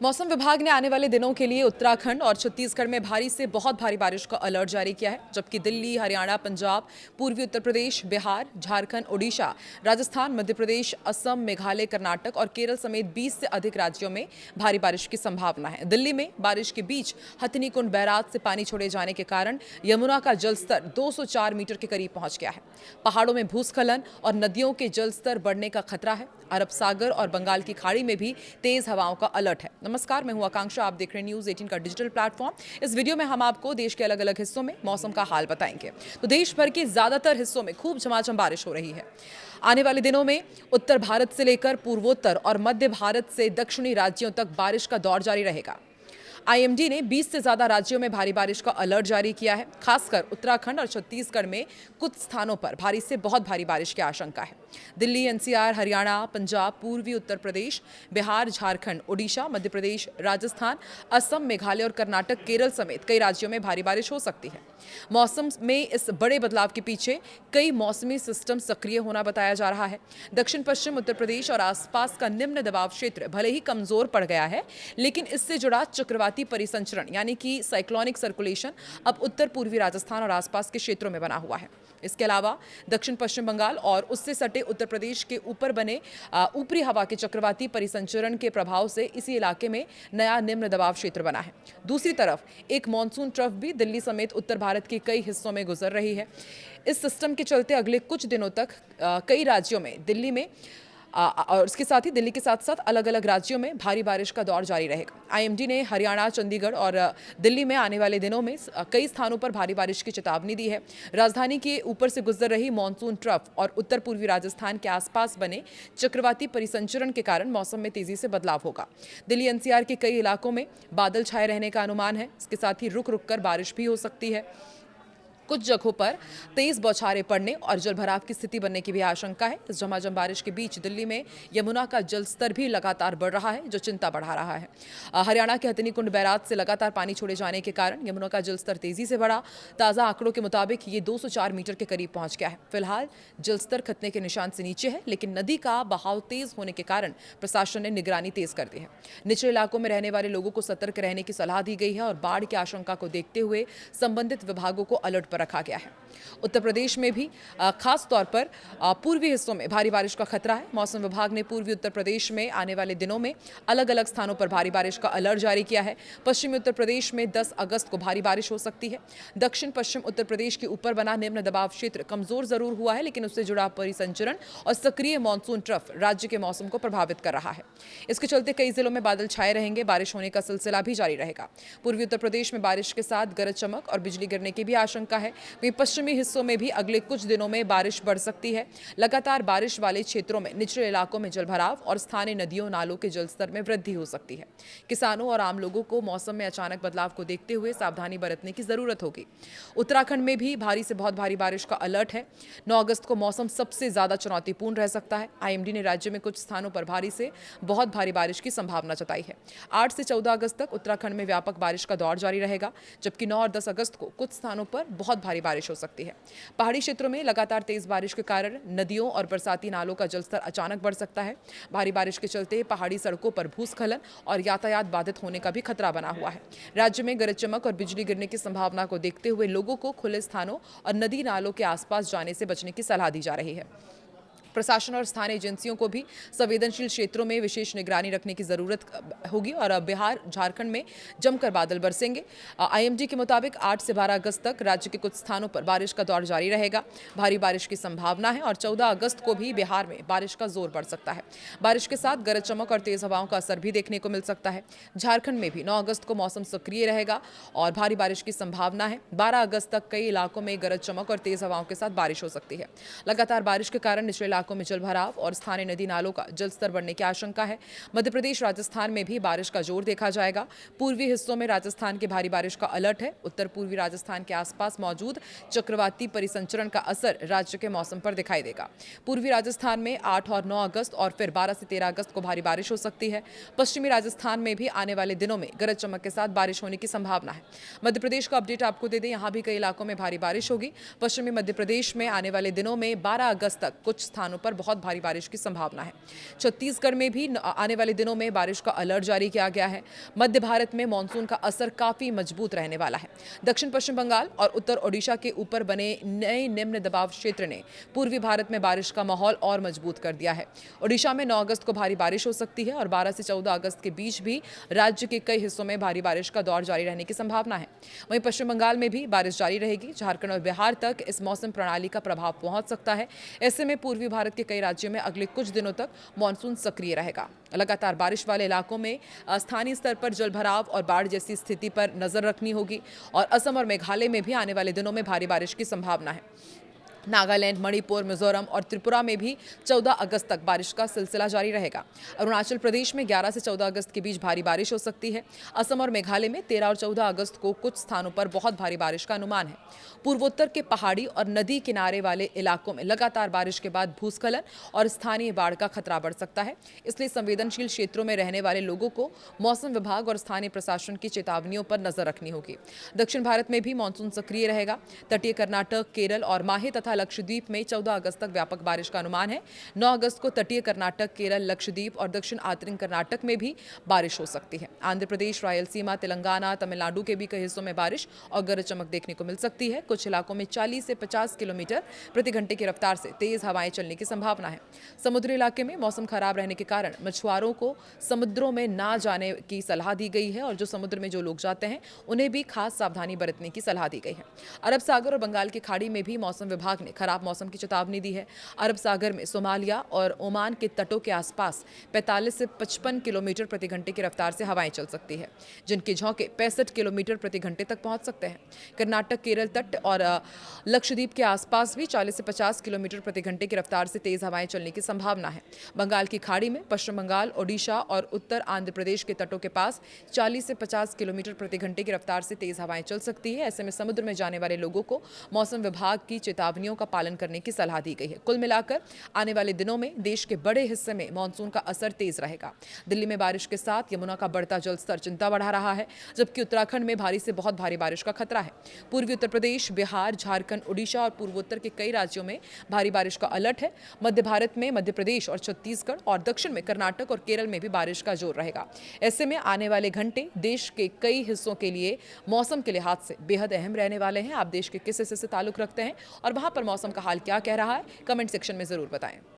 मौसम विभाग ने आने वाले दिनों के लिए उत्तराखंड और छत्तीसगढ़ में भारी से बहुत भारी बारिश का अलर्ट जारी किया है, जबकि दिल्ली, हरियाणा, पंजाब, पूर्वी उत्तर प्रदेश, बिहार, झारखंड, ओडिशा, राजस्थान, मध्य प्रदेश, असम, मेघालय, कर्नाटक और केरल समेत 20 से अधिक राज्यों में भारी बारिश की संभावना है। दिल्ली में बारिश के बीच हथनीकुंड बैराज से पानी छोड़े जाने के कारण यमुना का जलस्तर 204 मीटर के करीब पहुंच गया है। पहाड़ों में भूस्खलन और नदियों के जलस्तर बढ़ने का खतरा है। अरब सागर और बंगाल की खाड़ी में भी तेज हवाओं का अलर्ट है। नमस्कार, मैं हूं आकांक्षा, आप देख रहे हैं न्यूज़ 18 का डिजिटल प्लेटफॉर्म। इस वीडियो में हम आपको देश के अलग अलग हिस्सों में मौसम का हाल बताएंगे। तो देश भर के ज्यादातर हिस्सों में खूब झमाझम बारिश हो रही है। आने वाले दिनों में उत्तर भारत से लेकर पूर्वोत्तर और मध्य भारत से दक्षिणी राज्यों तक बारिश का दौर जारी रहेगा। आईएमडी ने 20 से ज्यादा राज्यों में भारी बारिश का अलर्ट जारी किया है। खासकर उत्तराखंड और छत्तीसगढ़ में कुछ स्थानों पर भारी से बहुत भारी बारिश की आशंका है। दिल्ली, एनसीआर, हरियाणा, पंजाब, पूर्वी उत्तर प्रदेश, बिहार, झारखंड, ओडिशा, मध्य प्रदेश, राजस्थान, असम, मेघालय और कर्नाटक, केरल समेत कई राज्यों में भारी बारिश हो सकती है। मौसम में इस बड़े बदलाव के पीछे कई मौसमी सिस्टम सक्रिय होना बताया जा रहा है। दक्षिण पश्चिम उत्तर प्रदेश और आसपास का निम्न दबाव क्षेत्र भले ही कमजोर पड़ गया है, लेकिन इससे जुड़ा चक्रवाती परिसंचरण यानी कि साइक्लोनिक सर्कुलेशन अब उत्तर पूर्वी राजस्थान और आसपास के क्षेत्रों में बना हुआ है। इसके अलावा दक्षिण पश्चिम बंगाल और उससे सटे उत्तर प्रदेश के ऊपर बने ऊपरी हवा के चक्रवाती परिसंचरण के प्रभाव से इसी इलाके में नया निम्न दबाव क्षेत्र बना है। दूसरी तरफ एक मानसून ट्रफ भी दिल्ली समेत उत्तर भारत के कई हिस्सों में गुजर रही है। इस सिस्टम के चलते अगले कुछ दिनों तक कई राज्यों में दिल्ली में और इसके साथ ही दिल्ली के साथ साथ अलग अलग राज्यों में भारी बारिश का दौर जारी रहेगा। आईएमडी ने हरियाणा, चंडीगढ़ और दिल्ली में आने वाले दिनों में कई स्थानों पर भारी बारिश की चेतावनी दी है। राजधानी के ऊपर से गुजर रही मानसून ट्रफ और उत्तर पूर्वी राजस्थान के आसपास बने चक्रवाती परिसंचरण के कारण मौसम में तेजी से बदलाव होगा। दिल्ली एनसीआर के कई इलाकों में बादल छाए रहने का अनुमान है। इसके साथ ही रुक रुक कर बारिश भी हो सकती है। कुछ जगहों पर तेज बौछारें पड़ने और जलभराव की स्थिति बनने की भी आशंका है। इस झमाझम बारिश के बीच दिल्ली में यमुना का जलस्तर भी लगातार बढ़ रहा है, जो चिंता बढ़ा रहा है। हरियाणा के हथनीकुंड बैराज से लगातार पानी छोड़े जाने के कारण यमुना का जलस्तर तेजी से बढ़ा। ताज़ा आंकड़ों के मुताबिक ये 204 मीटर के करीब पहुंच गया है। फिलहाल जलस्तर खतरे के निशान से नीचे है, लेकिन नदी का बहाव तेज होने के कारण प्रशासन ने निगरानी तेज कर दी है। निचले इलाकों में रहने वाले लोगों को सतर्क रहने की सलाह दी गई है और बाढ़ की आशंका को देखते हुए संबंधित विभागों को अलर्ट रखा गया है। उत्तर प्रदेश में भी खास तौर पर पूर्वी हिस्सों में भारी बारिश का खतरा है। मौसम विभाग ने पूर्वी उत्तर प्रदेश में आने वाले दिनों में अलग अलग स्थानों पर भारी बारिश का अलर्ट जारी किया है। पश्चिमी उत्तर प्रदेश में 10 अगस्त को भारी बारिश हो सकती है। दक्षिण पश्चिम उत्तर प्रदेश के ऊपर बना निम्न दबाव क्षेत्र कमजोर जरूर हुआ है, लेकिन उससे जुड़ा परिसंचरण और सक्रिय मानसून ट्रफ राज्य के मौसम को प्रभावित कर रहा है। इसके चलते कई जिलों में बादल छाए रहेंगे। बारिश होने का सिलसिला भी जारी रहेगा। पूर्वी उत्तर प्रदेश में बारिश के साथ गरज चमक और बिजली गिरने की भी आशंका है। पश्चिमी हिस्सों में भी अगले कुछ दिनों में बारिश बढ़ सकती है। लगातार बारिश वाले क्षेत्रों में निचले इलाकों में जलभराव और स्थानीय नदियों नालों के जलस्तर में वृद्धि हो सकती है। किसानों और आम लोगों को मौसम में अचानक बदलाव को देखते हुए सावधानी बरतने की जरूरत होगी। उत्तराखंड में भी भारी से बहुत भारी बारिश का अलर्ट है। 9 अगस्त को मौसम सबसे ज्यादा चुनौतीपूर्ण रह सकता है। आईएमडी ने राज्य में कुछ स्थानों पर भारी से बहुत भारी बारिश की संभावना जताई है। 8 से 14 अगस्त तक उत्तराखंड में व्यापक बारिश का दौर जारी रहेगा, जबकि 9 और 10 अगस्त को कुछ स्थानों पर बहुत भारी बारिश हो सकती है। पहाड़ी क्षेत्रों में लगातार तेज बारिश के कारण नदियों और बरसाती नालों का जलस्तर अचानक बढ़ सकता है। भारी बारिश के चलते पहाड़ी सड़कों पर भूस्खलन और यातायात बाधित होने का भी खतरा बना हुआ है। राज्य में गरज चमक और बिजली गिरने की संभावना को देखते हुए लोगों को खुले स्थानों और नदी नालों के आसपास जाने से बचने की सलाह दी जा रही है। प्रशासन और स्थानीय एजेंसियों को भी संवेदनशील क्षेत्रों में विशेष निगरानी रखने की जरूरत होगी और बिहार, झारखंड में जमकर बादल बरसेंगे। आईएमडी के मुताबिक 8 से 12 अगस्त तक राज्य के कुछ स्थानों पर बारिश का दौर जारी रहेगा। भारी बारिश की संभावना है और 14 अगस्त को भी बिहार में बारिश का जोर बढ़ सकता है। बारिश के साथ गरज चमक और तेज हवाओं का असर भी देखने को मिल सकता है। झारखंड में भी 9 अगस्त को मौसम सक्रिय रहेगा और भारी बारिश की संभावना है। 12 अगस्त तक कई इलाकों में गरज चमक और तेज हवाओं के साथ बारिश हो सकती है। लगातार बारिश के कारण निचले इलाकों में जलभराव और स्थानीय नदी नालों का जलस्तर बढ़ने की आशंका है। मध्य प्रदेश, राजस्थान में भी बारिश का जोर देखा जाएगा। पूर्वी हिस्सों में राजस्थान की भारी बारिश का अलर्ट है। उत्तर पूर्वी राजस्थान के आसपास मौजूद चक्रवाती परिसंचरण का असर राज्य के मौसम पर दिखाई देगा। पूर्वी राजस्थान में 8 और 9 अगस्त और फिर 12 से 13 अगस्त को भारी बारिश हो सकती है। पश्चिमी राजस्थान में भी आने वाले दिनों में गरज चमक के साथ बारिश होने की संभावना है। मध्य प्रदेश का अपडेट आपको दे दें, यहां भी कई इलाकों में भारी बारिश होगी। पश्चिमी मध्य प्रदेश में आने वाले दिनों में 12 अगस्त तक कुछ स्थानों स्थानों पर बहुत भारी बारिश की संभावना है। छत्तीसगढ़ में भी आने वाले दिनों में बारिश का अलर्ट जारी किया गया है। मध्य भारत में मानसून का असर काफी मजबूत रहने वाला है। दक्षिण पश्चिम बंगाल और उत्तर ओडिशा के ऊपर बने नए निम्न दबाव क्षेत्र ने पूर्वी भारत में बारिश का माहौल और मजबूत कर दिया है। ओडिशा में 9 अगस्त को भारी बारिश हो सकती है और 12 से 14 अगस्त के बीच भी राज्य के कई हिस्सों में भारी बारिश का दौर जारी रहने की संभावना है। वहीं पश्चिम बंगाल में भी बारिश जारी रहेगी। झारखंड और बिहार तक इस मौसम प्रणाली का प्रभाव पहुंच सकता है। ऐसे में पूर्वी भारत के कई राज्यों में अगले कुछ दिनों तक मॉनसून सक्रिय रहेगा। लगातार बारिश वाले इलाकों में स्थानीय स्तर पर जलभराव और बाढ़ जैसी स्थिति पर नजर रखनी होगी और असम और मेघालय में भी आने वाले दिनों में भारी बारिश की संभावना है। नागालैंड, मणिपुर, मिजोरम और त्रिपुरा में भी 14 अगस्त तक बारिश का सिलसिला जारी रहेगा। अरुणाचल प्रदेश में 11 से 14 अगस्त के बीच भारी बारिश हो सकती है। असम और मेघालय में 13 और 14 अगस्त को कुछ स्थानों पर बहुत भारी बारिश का अनुमान है। पूर्वोत्तर के पहाड़ी और नदी किनारे वाले इलाकों में लगातार बारिश के बाद भूस्खलन और स्थानीय बाढ़ का खतरा बढ़ सकता है। इसलिए संवेदनशील क्षेत्रों में रहने वाले लोगों को मौसम विभाग और स्थानीय प्रशासन की चेतावनियों पर नजर रखनी होगी। दक्षिण भारत में भी मानसून सक्रिय रहेगा। तटीय कर्नाटक, केरल और माहे तथा लक्षद्वीप में 14 अगस्त तक व्यापक बारिश का अनुमान है। 9 अगस्त को तटीय कर्नाटक, केरल, लक्षद्वीप और दक्षिण आंतरिक कर्नाटक में भी बारिश हो सकती है। आंध्र प्रदेश, रायलसीमा, तेलंगाना, तमिलनाडु के भी कई हिस्सों में बारिश और गरज चमक देखने को मिल सकती है। कुछ इलाकों में 40 से 50 किलोमीटर प्रति घंटे की रफ्तार से तेज हवाएं चलने की संभावना है। समुद्री इलाके में मौसम खराब रहने के कारण मछुआरों को समुद्रों में ना जाने की सलाह दी गई है और जो समुद्र में जो लोग जाते हैं उन्हें भी खास सावधानी बरतने की सलाह दी गई है। अरब सागर और बंगाल की खाड़ी में भी मौसम विभाग ने खराब मौसम की चेतावनी दी है। अरब सागर में सोमालिया और ओमान के तटों के आसपास 45 से 55 किलोमीटर प्रति घंटे की रफ्तार से हवाएं चल सकती है, जिनके झोंके 65 किलोमीटर प्रति घंटे तक पहुंच सकते हैं। कर्नाटक, केरल तट और लक्षद्वीप के आसपास भी 40 से 50 किलोमीटर प्रति घंटे की रफ्तार से तेज हवाएं चलने की संभावना है। बंगाल की खाड़ी में पश्चिम बंगाल, ओडिशा और उत्तर आंध्र प्रदेश के तटों के पास 40 से 50 किलोमीटर प्रति घंटे की रफ्तार से तेज हवाएं चल सकती है। ऐसे में समुद्र में जाने वाले लोगों को मौसम विभाग की चेतावनियों का पालन करने की सलाह दी गई है। कुल मिलाकर आने वाले दिनों में देश के बड़े हिस्से में मानसून का असर तेज रहेगा। दिल्ली में बारिश के साथ यमुना का बढ़ता जलस्तर चिंता बढ़ा रहा है, जबकि उत्तराखंड में भारी से बहुत भारी बारिश का खतरा है। पूर्वी उत्तर प्रदेश, बिहार, झारखंड, ओडिशा और पूर्वोत्तर के कई राज्यों में भारी बारिश का अलर्ट है। मध्य भारत में मध्य प्रदेश और छत्तीसगढ़ और दक्षिण में कर्नाटक और केरल में भी बारिश का जोर रहेगा। ऐसे में आने वाले घंटे देश के कई हिस्सों के लिए मौसम के लिहाज से बेहद अहम रहने वाले हैं। आप देश के किस हिस्से से ताल्लुक रखते हैं और वहां पर मौसम का हाल क्या कह रहा है, कमेंट सेक्शन में जरूर बताएं।